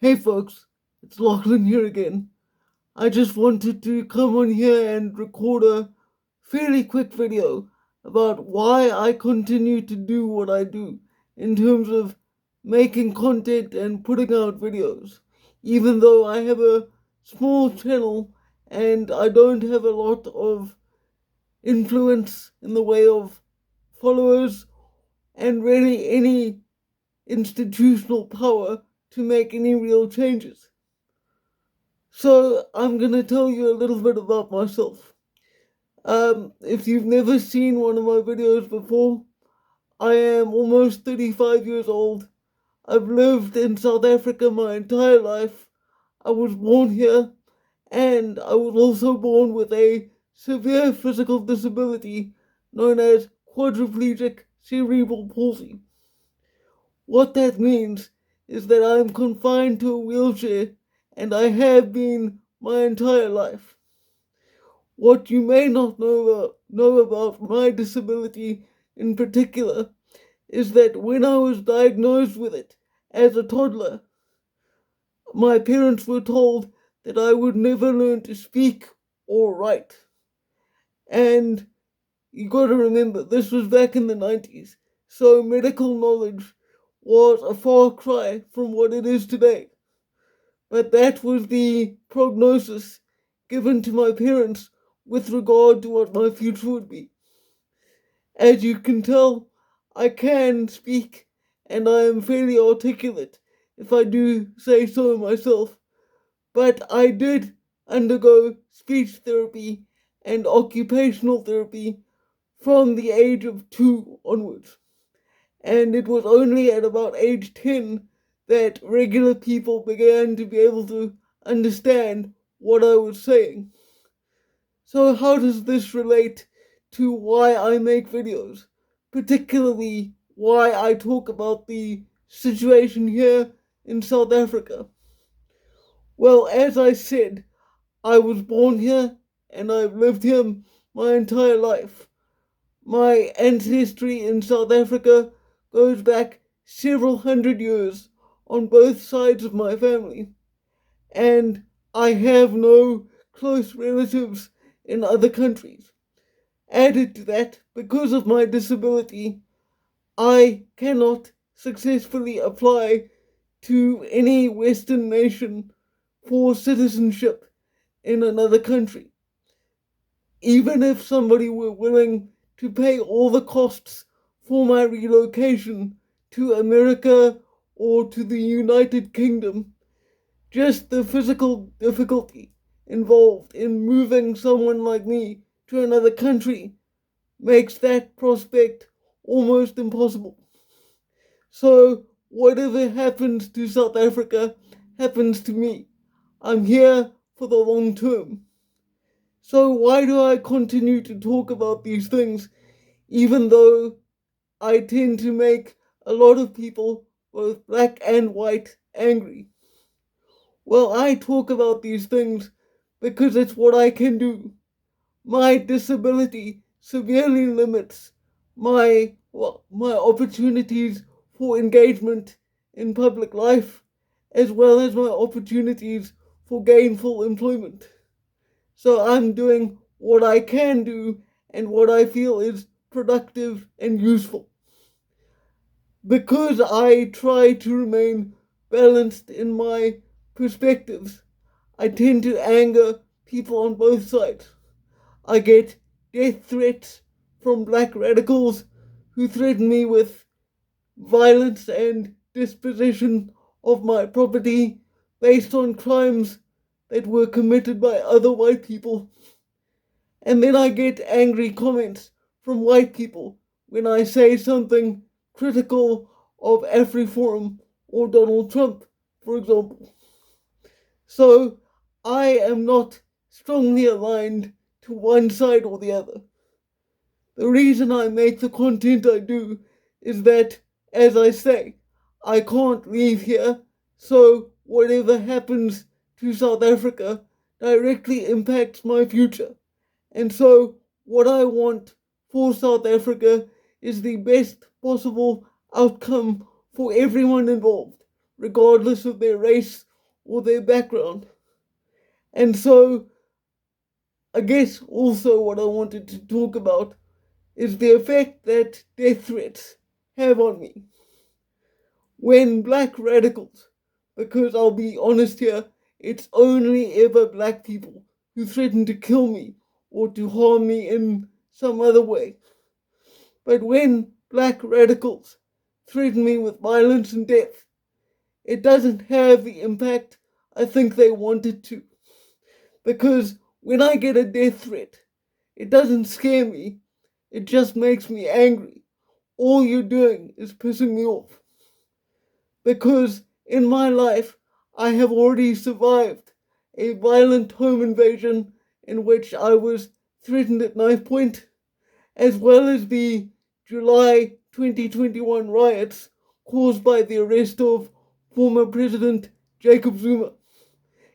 Hey folks, it's Lachlan here again. I just wanted to come on here and record a fairly quick video about why I continue to do what I do in terms of making content and putting out videos. Even though I have a small channel and I don't have a lot of influence in the way of followers and really any institutional power to make any real changes. So I'm gonna tell you a little bit about myself. If you've never seen one of my videos before, I am almost 35 years old. I've lived in South Africa my entire life. I was born here, and I was also born with a severe physical disability known as quadriplegic cerebral palsy. What that means is that I am confined to a wheelchair, and I have been my entire life. What you may not know about my disability in particular is that when I was diagnosed with it as a toddler, my parents were told that I would never learn to speak or write. And you gotta remember, this was back in the 90s, so medical knowledge was a far cry from what it is today. But that was the prognosis given to my parents with regard to what my future would be. As you can tell, I can speak and I am fairly articulate, if I do say so myself. But I did undergo speech therapy and occupational therapy from the age of 2 onwards. And it was only at about age 10 that regular people began to be able to understand what I was saying. So, how does this relate to why I make videos? Particularly why I talk about the situation here in South Africa. Well, as I said, I was born here and I've lived here my entire life. My ancestry in South Africa goes back several hundred years on both sides of my family, and I have no close relatives in other countries. Added to that, because of my disability, I cannot successfully apply to any Western nation for citizenship in another country. Even if somebody were willing to pay all the costs for my relocation to America or to the United Kingdom, just the physical difficulty involved in moving someone like me to another country makes that prospect almost impossible. So, whatever happens to South Africa happens to me. I'm here for the long term. So, why do I continue to talk about these things even though I tend to make a lot of people, both black and white, angry? Well, I talk about these things because it's what I can do. My disability severely limits my opportunities for engagement in public life, as well as my opportunities for gainful employment. So I'm doing what I can do and what I feel is productive and useful. Because I try to remain balanced in my perspectives, I tend to anger people on both sides. I get death threats from black radicals who threaten me with violence and disposition of my property based on crimes that were committed by other white people. And then I get angry comments from white people when I say something critical of AfriForum or Donald Trump, for example. So I am not strongly aligned to one side or the other. The reason I make the content I do is that, as I say, I can't leave here, so whatever happens to South Africa directly impacts my future. And so, what I want for South Africa is the best possible outcome for everyone involved, regardless of their race or their background. And so, I guess also what I wanted to talk about is the effect that death threats have on me. When black radicals, because I'll be honest here, it's only ever black people who threaten to kill me or to harm me in some other way. But when black radicals threaten me with violence and death, it doesn't have the impact I think they want it to. Because when I get a death threat, it doesn't scare me, it just makes me angry. All you're doing is pissing me off. Because in my life, I have already survived a violent home invasion in which I was threatened at knife point, as well as the July 2021 riots caused by the arrest of former President Jacob Zuma,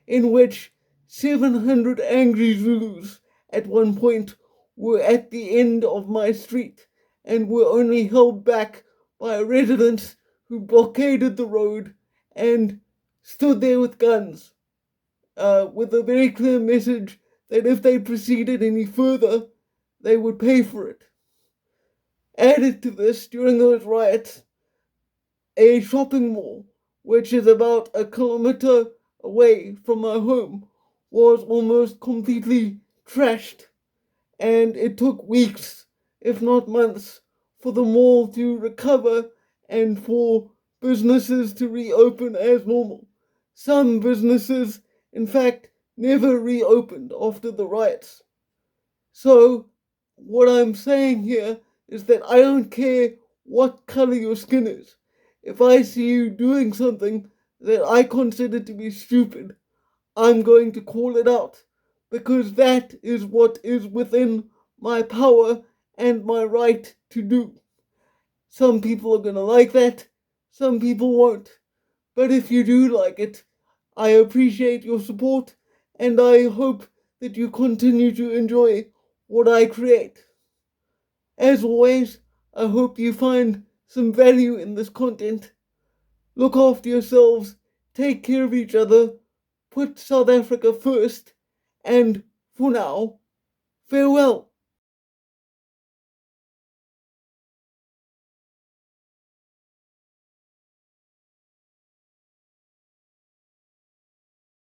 in which 700 angry Zulus at one point were at the end of my street and were only held back by residents who blockaded the road and stood there with guns, with a very clear message that if they proceeded any further, they would pay for it. Added to this, during those riots, a shopping mall, which is about a kilometer away from my home, was almost completely trashed, and it took weeks, if not months, for the mall to recover and for businesses to reopen as normal. Some businesses, in fact, never reopened after the riots. So, what I'm saying here is that I don't care what color your skin is. If I see you doing something that I consider to be stupid, I'm going to call it out because that is what is within my power and my right to do. Some people are going to like that, some people won't. But if you do like it, I appreciate your support and I hope that you continue to enjoy what I create. As always, I hope you find some value in this content. Look after yourselves, take care of each other, put South Africa first, and for now, farewell.